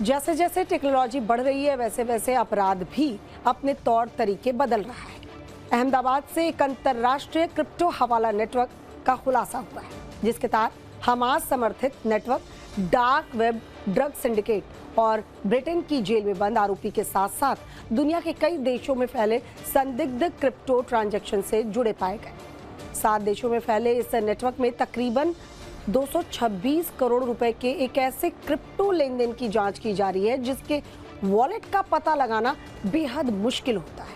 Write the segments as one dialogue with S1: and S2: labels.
S1: जैसे जैसे टेक्नोलॉजी बढ़ रही है वैसे वैसे अपराध भी अपने तौर तरीके बदल रहा है। अहमदाबाद से एक अंतर्राष्ट्रीय क्रिप्टो हवाला नेटवर्क का खुलासा हुआ है, जिसके तहत हमास समर्थित network dark web drug syndicate और ब्रिटेन की जेल में बंद आरोपी के साथ साथ दुनिया के कई देशों में फैले संदिग्ध क्रिप्टो ट्रांजैक्शन से जुड़े पाए गए। 7 देशों में फैले इस नेटवर्क में तकरीबन 226 करोड़ रुपए के एक ऐसे क्रिप्टो लेन देन की जांच की जा रही है जिसके वॉलेट का पता लगाना बेहद मुश्किल होता है।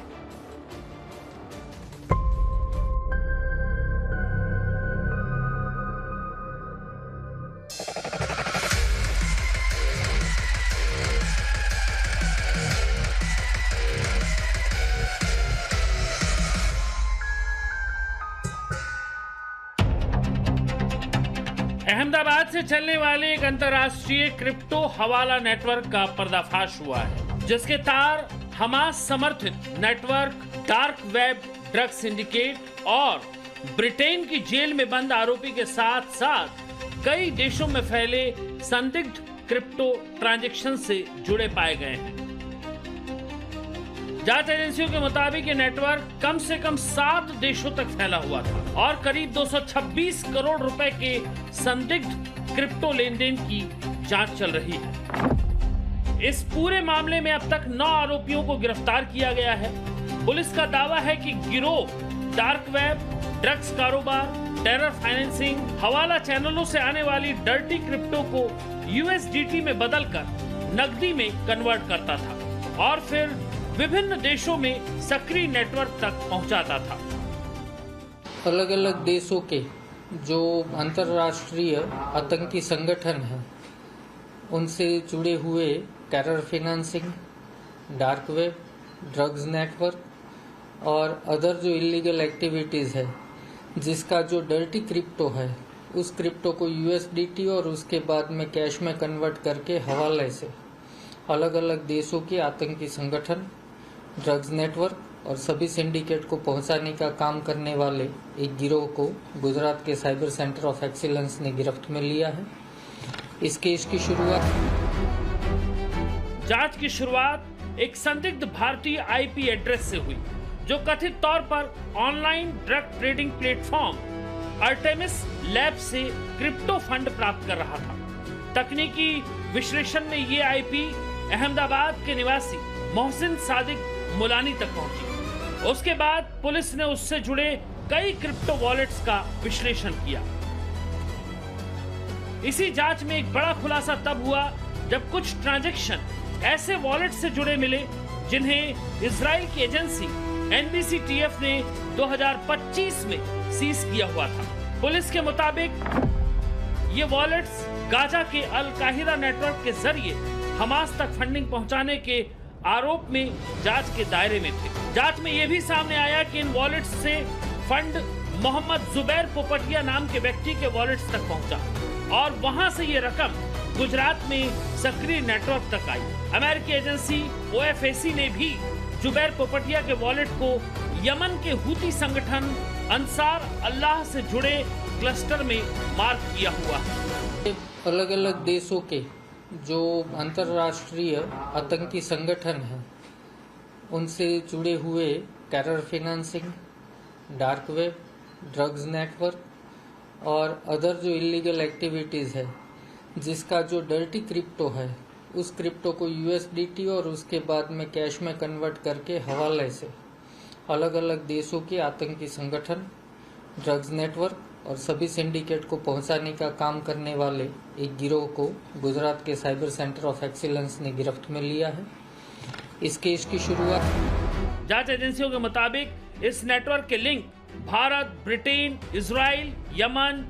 S2: अहमदाबाद से चलने वाले एक अंतर्राष्ट्रीय क्रिप्टो हवाला नेटवर्क का पर्दाफाश हुआ है, जिसके तार हमास समर्थित network dark web drug syndicate और ब्रिटेन की जेल में बंद आरोपी के साथ साथ कई देशों में फैले संदिग्ध क्रिप्टो ट्रांजैक्शन से जुड़े पाए गए हैं। जांच एजेंसियों के मुताबिक ये नेटवर्क कम से कम 7 देशों तक फैला हुआ था और करीब 226 करोड़ रुपए के संदिग्ध क्रिप्टो लेन देन की जांच चल रही है। इस पूरे मामले में अब तक 9 आरोपियों को गिरफ्तार किया गया है। पुलिस का दावा है कि गिरोह डार्क वेब, ड्रग्स कारोबार, टेरर फाइनेंसिंग, हवाला चैनलों से आने वाली डर्टी क्रिप्टो को USDT में बदलकर नकदी में कन्वर्ट करता था और फिर विभिन्न देशों में सक्रिय नेटवर्क तक पहुंचाता था।
S3: अलग अलग देशों के जो अंतर्राष्ट्रीय आतंकी संगठन हैं, उनसे जुड़े हुए terror financing, dark web, drugs network और अदर जो इलीगल एक्टिविटीज़ है, जिसका जो डर्टी क्रिप्टो है, उस क्रिप्टो को USDT और उसके बाद में कैश में कन्वर्ट करके हवाले से अलग अलग देशों के आतंकी संगठन, ड्रग्स नेटवर्क और सभी सिंडिकेट को पहुंचाने का काम करने वाले एक गिरोह को गुजरात के साइबर सेंटर ऑफ एक्सीलेंस ने गिरफ्त में लिया है। इस केस की
S2: जांच की शुरुआत एक संदिग्ध भारतीय IP एड्रेस से हुई, जो कथित तौर पर online drug trading platform Artemis lab से क्रिप्टो फंड प्राप्त कर रहा था। तकनीकी विश्लेषण में ये IP अहमदाबाद के निवासी मोहसिन सादिक मुलानी तक पहुंची। उसके बाद पुलिस ने उससे जुड़े कई क्रिप्टो वॉलेट्स का विश्लेषण किया। इसी जांच में एक बड़ा खुलासा तब हुआ जब कुछ ट्रांजैक्शन ऐसे वॉलेट से जुड़े मिले जिन्हें इजराइल की एजेंसी NBCTF ने 2025 में सीज किया हुआ था। पुलिस के मुताबिक ये वॉलेट्स गाजा के अल काहिदा नेटवर्क के जरिए हमास तक फंडिंग पहुंचाने के आरोप में जांच के दायरे में थे। जांच में यह भी सामने आया कि इन वॉलेट्स से फंड मोहम्मद जुबैर पोपटिया नाम के व्यक्ति के वॉलेट्स तक पहुंचा और वहां से ये रकम गुजरात में सक्रिय नेटवर्क तक आई। अमेरिकी एजेंसी OFAC ने भी जुबैर पोपटिया के वॉलेट को यमन के हूती संगठन अंसार अल्लाह से जुड़े क्लस्टर में मार्क किया हुआ है।
S3: अलग अलग देशों के जो अंतर्राष्ट्रीय आतंकी संगठन हैं, उनसे जुड़े हुए terror financing, dark web, drugs network और अदर जो इलीगल एक्टिविटीज़ है, जिसका जो डर्टी क्रिप्टो है, उस क्रिप्टो को USDT और उसके बाद में कैश में कन्वर्ट करके हवाले से अलग अलग देशों के आतंकी संगठन, ड्रग्स नेटवर्क और सभी सिंडिकेट को पहुंचाने का काम करने वाले एक गिरोह को गुजरात के साइबर सेंटर ऑफ एक्सीलेंस ने गिरफ्त में लिया है। इस केस की
S2: जांच एजेंसियों के मुताबिक इस नेटवर्क के link Bharat, Britain, Israel, Yemen,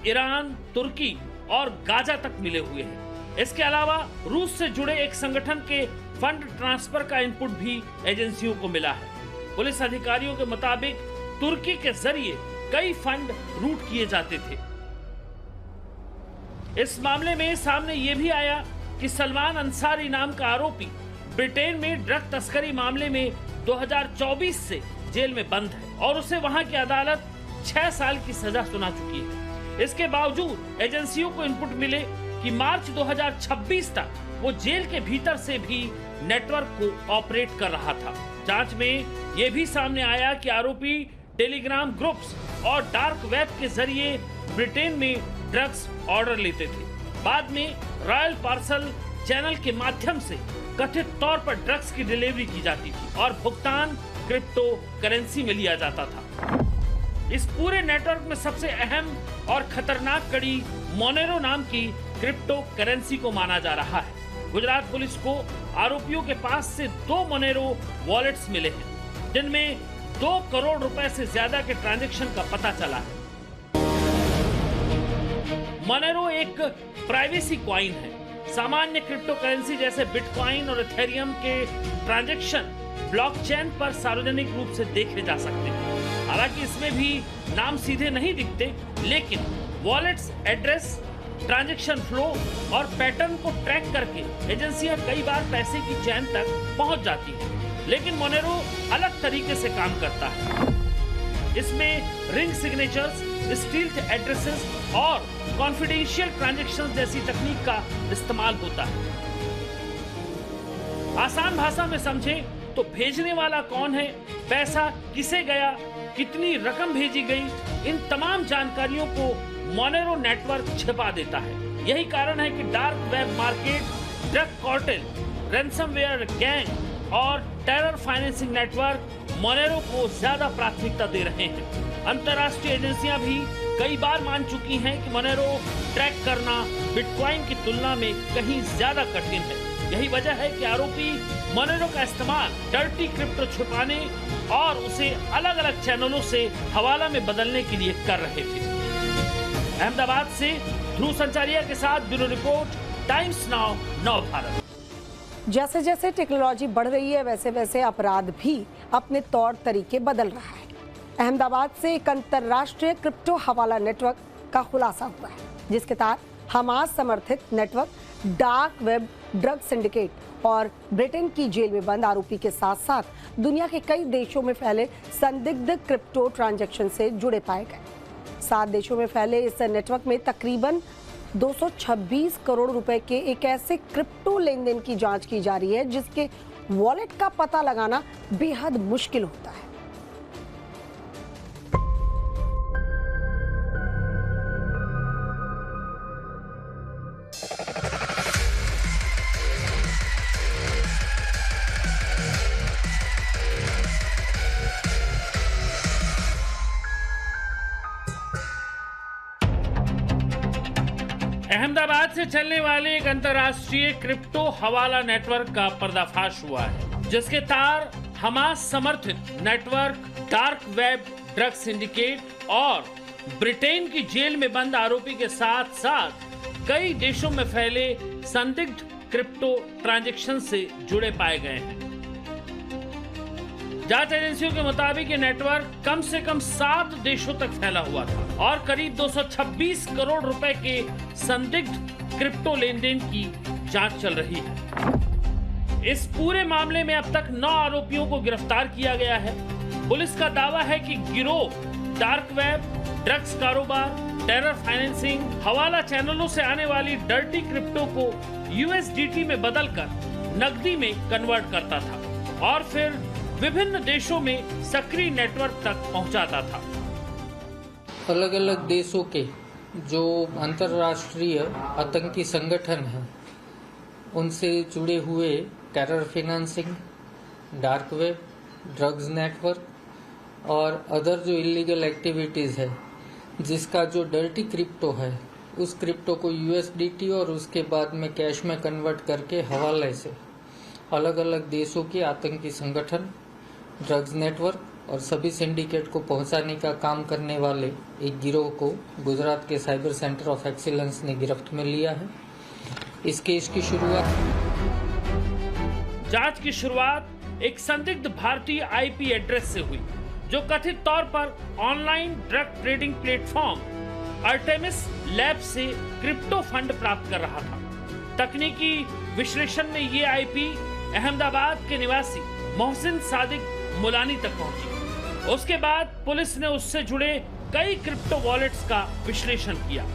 S2: Iran, Turkey और गाजा तक मिले हुए हैं। इसके अलावा रूस से जुड़े एक संगठन के फंड ट्रांसफर का इनपुट भी एजेंसियों को मिला है। पुलिस अधिकारियों के मुताबिक तुर्की के जरिए कई फंड रूट किए जाते थे। इस मामले में सामने ये भी आया कि सलमान अंसारी नाम का आरोपी ब्रिटेन में ड्रग तस्करी मामले में 2024 से जेल में बंद है और उसे वहां की अदालत 6 साल की सजा सुना चुकी है। इसके बावजूद एजेंसियों को इनपुट मिले कि मार्च 2026 तक वो जेल के भीतर से भी नेटवर्क को ऑपरेट कर रहा था। जांच में ये भी सामने आया कि आरोपी टेलीग्राम ग्रुप्स और डार्क वेब के जरिए ब्रिटेन में ड्रग्स ऑर्डर लेते थे। बाद में रॉयल पार्सल चैनल के माध्यम से कथित तौर पर ड्रग्स की डिलीवरी की जाती थी और भुगतान क्रिप्टो करेंसी में लिया जाता था। इस पूरे नेटवर्क में सबसे अहम और खतरनाक कड़ी मोनेरो नाम की क्रिप्टो करेंसी को माना जा रहा है। गुजरात पुलिस को आरोपियों के पास से 2 मोनेरो वॉलेट्स मिले हैं, जिनमें 2 करोड़ रुपए से ज्यादा के ट्रांजैक्शन का पता चला है। मोनेरो एक प्राइवेसी कॉइन है। सामान्य क्रिप्टो करेंसी जैसे बिटकॉइन और इथेरियम के ट्रांजैक्शन ब्लॉकचेन पर सार्वजनिक रूप से देखे जा सकते हैं। हालांकि इसमें भी नाम सीधे नहीं दिखते, लेकिन वॉलेट्स एड्रेस, ट्रांजैक्शन फ्लो और पैटर्न को ट्रैक करके एजेंसियां कई बार पैसे की चेन तक पहुंच जाती हैं। लेकिन मोनेरो अलग तरीके से काम करता है। इसमें रिंग सिग्नेचर्स, स्टील्थ एड्रेसेस और कॉन्फिडेंशियल ट्रांजैक्शंस जैसी तकनीक का इस्तेमाल होता है। आसान भाषा में समझे तो भेजने वाला कौन है, पैसा किसे गया, कितनी रकम भेजी गई, इन तमाम जानकारियों को मोनेरो नेटवर्क छिपा देता है। यही कारण है कि dark web market, drug cartel, ransomware gang और टेरर फाइनेंसिंग नेटवर्क मोनेरो को ज्यादा प्राथमिकता दे रहे हैं। अंतर्राष्ट्रीय एजेंसियां भी कई बार मान चुकी हैं कि मोनेरो ट्रैक करना बिटकॉइन की तुलना में कहीं ज्यादा कठिन है। यही वजह है कि आरोपी मोनेरो का इस्तेमाल डर्टी क्रिप्टो छुपाने और उसे अलग अलग चैनलों से हवाला में बदलने के लिए कर रहे थे। अहमदाबाद से ध्रुव संचारिया के साथ ब्यूरो रिपोर्ट, टाइम्स नाउ, नव भारत।
S1: जैसे जैसे टेक्नोलॉजी बढ़ रही है, वैसे वैसे अपराध भी अपने तौर तरीके बदल रहा है। अहमदाबाद से एक अंतर्राष्ट्रीय क्रिप्टो हवाला नेटवर्क का खुलासा हुआ है, जिसके तहत हमास समर्थित network dark web drug syndicate और ब्रिटेन की जेल में बंद आरोपी के साथ साथ दुनिया के कई देशों में फैले संदिग्ध क्रिप्टो ट्रांजैक्शन से जुड़े पाए गए। 7 देशों में फैले इस नेटवर्क में तकरीबन 226 करोड़ रुपए के एक ऐसे क्रिप्टो लेन देन की जांच की जा रही है जिसके वॉलेट का पता लगाना बेहद मुश्किल होता है।
S2: अहमदाबाद से चलने वाले एक अंतर्राष्ट्रीय क्रिप्टो हवाला नेटवर्क का पर्दाफाश हुआ है, जिसके तार हमास समर्थित network dark web drug syndicate और ब्रिटेन की जेल में बंद आरोपी के साथ साथ कई देशों में फैले संदिग्ध क्रिप्टो ट्रांजैक्शन से जुड़े पाए गए हैं। जांच एजेंसियों के मुताबिक ये नेटवर्क कम से कम 7 देशों तक फैला हुआ था और करीब 226 करोड़ रुपए के संदिग्ध क्रिप्टो लेन देन की जांच चल रही है। इस पूरे मामले में अब तक 9 आरोपियों को गिरफ्तार किया गया है। पुलिस का दावा है कि गिरोह डार्क वेब, ड्रग्स कारोबार, टेरर फाइनेंसिंग, हवाला चैनलों से आने वाली डर्टी क्रिप्टो को USDT में बदलकर नकदी में कन्वर्ट करता था और फिर विभिन्न देशों में सक्रिय नेटवर्क तक पहुंचाता था।
S3: अलग अलग देशों के जो अंतर्राष्ट्रीय आतंकी संगठन हैं, उनसे जुड़े हुए terror financing, dark web, drugs network और अदर जो इलीगल एक्टिविटीज़ है, जिसका जो डर्टी क्रिप्टो है, उस क्रिप्टो को USDT और उसके बाद में कैश में कन्वर्ट करके हवाले से अलग अलग देशों के आतंकी संगठन, ड्रग्स नेटवर्क और सभी सिंडिकेट को पहुंचाने का काम करने वाले एक गिरोह को गुजरात के साइबर सेंटर ऑफ एक्सीलेंस ने गिरफ्त में लिया है। इस केस की
S2: जांच की शुरुआत एक संदिग्ध भारतीय IP एड्रेस से हुई, जो कथित तौर पर online drug trading platform Artemis lab से क्रिप्टो फंड प्राप्त कर रहा था। तकनीकी विश्लेषण में ये IP अहमदाबाद के निवासी मोहसिन सादिक मुलानी तक पहुंची। उसके बाद पुलिस ने उससे जुड़े कई क्रिप्टो वॉलेट्स का विश्लेषण किया।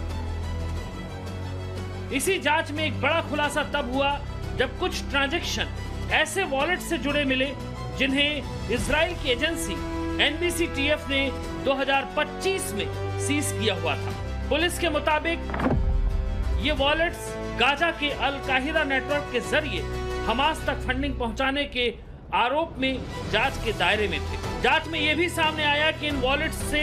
S2: इसी जांच में एक बड़ा खुलासा तब हुआ जब कुछ ट्रांजैक्शन ऐसे वॉलेट से जुड़े मिले जिन्हें इजराइल की एजेंसी NBCTF ने 2025 में सीज किया हुआ था। पुलिस के मुताबिक ये वॉलेट्स गाजा के अल काहिदा नेटवर्क के जरिए हमास तक फंडिंग पहुंचाने के आरोप में जांच के दायरे में थे। जांच में यह भी सामने आया कि इन वॉलेट्स से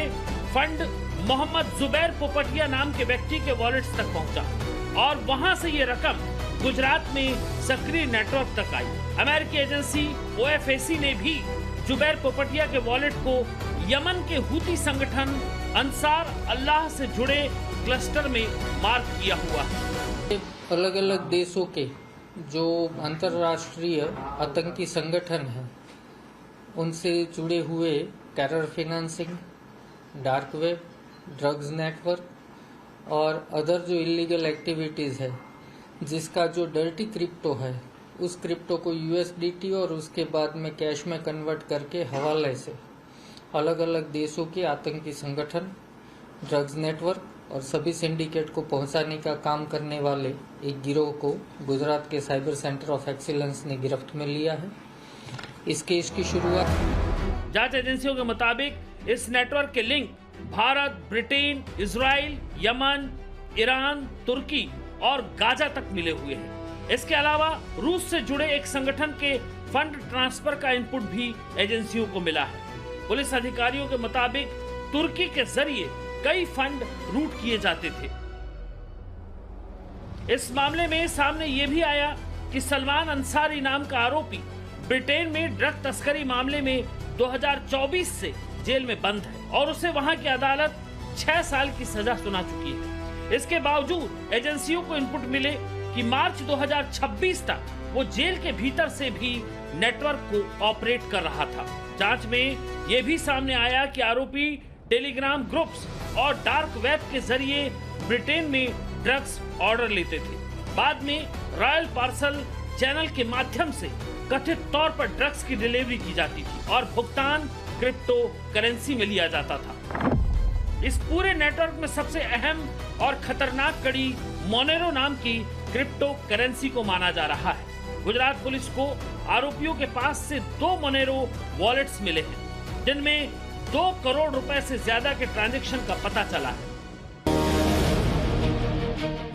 S2: फंड मोहम्मद जुबैर पोपटिया नाम के व्यक्ति के वॉलेट्स तक पहुंचा और वहां से ये रकम गुजरात में सक्रिय नेटवर्क तक आई। अमेरिकी एजेंसी OFAC ने भी जुबैर पोपटिया के वॉलेट को यमन के हुती संगठन अंसार अल्लाह से जुड़े क्लस्टर में मार्क किया हुआ है।
S3: अलग अलग देशों के जो अंतर्राष्ट्रीय आतंकी संगठन हैं उनसे जुड़े हुए terror financing, dark web, drugs network और अदर जो इलीगल एक्टिविटीज़ है, जिसका जो डर्टी क्रिप्टो है उस क्रिप्टो को USDT और उसके बाद में कैश में कन्वर्ट करके हवाले से अलग अलग देशों के आतंकी संगठन, ड्रग्स नेटवर्क और सभी सिंडिकेट को पहुंचाने का काम करने वाले एक गिरोह को गुजरात के साइबर सेंटर ऑफ एक्सीलेंस ने गिरफ्त में लिया है। इस केस की शुरुआत
S2: जांच एजेंसियों के मुताबिक इस नेटवर्क के link Bharat, Britain, Israel, Yemen, Iran, Turkey और गाजा तक मिले हुए हैं। इसके अलावा रूस से जुड़े एक संगठन के फंड ट्रांसफर का इनपुट भी एजेंसियों को मिला है। पुलिस अधिकारियों के मुताबिक तुर्की के जरिए कई फंड रूट किए जाते थे। इस मामले में सामने ये भी आया कि सलमान अंसारी नाम का आरोपी ब्रिटेन में ड्रग तस्करी मामले में 2024 से जेल में बंद है और उसे वहां की अदालत 6 साल की सजा सुना चुकी है। इसके बावजूद एजेंसियों को इनपुट मिले कि मार्च 2026 तक वो जेल के भीतर से भी नेटवर्क को ऑपरेट कर रहा था। जांच में यह भी सामने आया कि आरोपी टेलीग्राम ग्रुप्स और डार्क वेब के जरिए ब्रिटेन में ड्रग्स ऑर्डर लेते थे। बाद में रॉयल पार्सल चैनल के माध्यम से कथित तौर पर ड्रग्स की डिलीवरी की जाती थी और भुगतान क्रिप्टो करेंसी में लिया जाता था। इस पूरे नेटवर्क में सबसे अहम और खतरनाक कड़ी मोनेरो नाम की क्रिप्टो करेंसी को माना जा रहा है। गुजरात पुलिस को आरोपियों के पास से 2 मोनेरो वॉलेट्स मिले हैं, जिनमें 2 करोड़ रुपए से ज्यादा के ट्रांजैक्शन का पता चला है।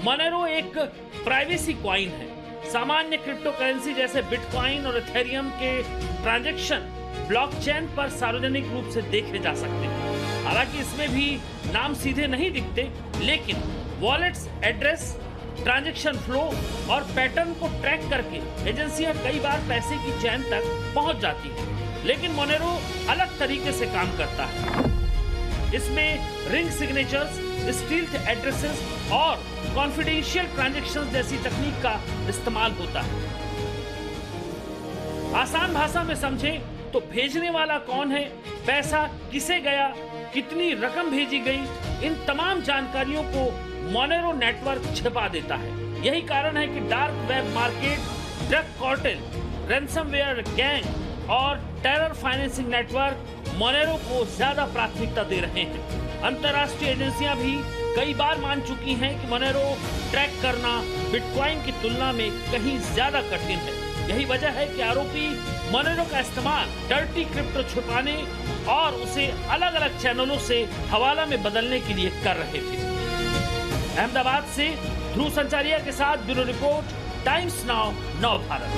S2: मोनेरो एक प्राइवेसी कॉइन है। सामान्य क्रिप्टो करेंसी जैसे बिटकॉइन और इथेरियम के ट्रांजैक्शन ब्लॉकचेन पर सार्वजनिक रूप से देखे जा सकते हैं। हालांकि इसमें भी नाम सीधे नहीं दिखते, लेकिन वॉलेट्स एड्रेस, ट्रांजैक्शन फ्लो और पैटर्न को ट्रैक करके एजेंसियां कई बार पैसे की चेन तक पहुंच जाती हैं। लेकिन मोनेरो अलग तरीके से काम करता है। इसमें रिंग सिग्नेचर्स, स्टील्थ एड्रेसेस और कॉन्फिडेंशियल ट्रांजैक्शंस जैसी तकनीक का इस्तेमाल होता है। आसान भाषा में समझें तो भेजने वाला कौन है, पैसा किसे गया, कितनी रकम भेजी गई, इन तमाम जानकारियों को मोनेरो नेटवर्क छिपा देता है। यही कारण है कि dark web market, drug cartel, ransomware gang और टेरर फाइनेंसिंग नेटवर्क मोनेरो को ज्यादा प्राथमिकता दे रहे हैं। अंतर्राष्ट्रीय एजेंसियां भी कई बार मान चुकी हैं कि मोनेरो ट्रैक करना बिटकॉइन की तुलना में कहीं ज्यादा कठिन है। यही वजह है कि आरोपी मोनेरो का इस्तेमाल डर्टी क्रिप्टो छुपाने और उसे अलग अलग चैनलों से हवाला में बदलने के लिए कर रहे थे। अहमदाबाद से ध्रुव संचारिया के साथ ब्यूरो रिपोर्ट, टाइम्स नाउ, नव भारत।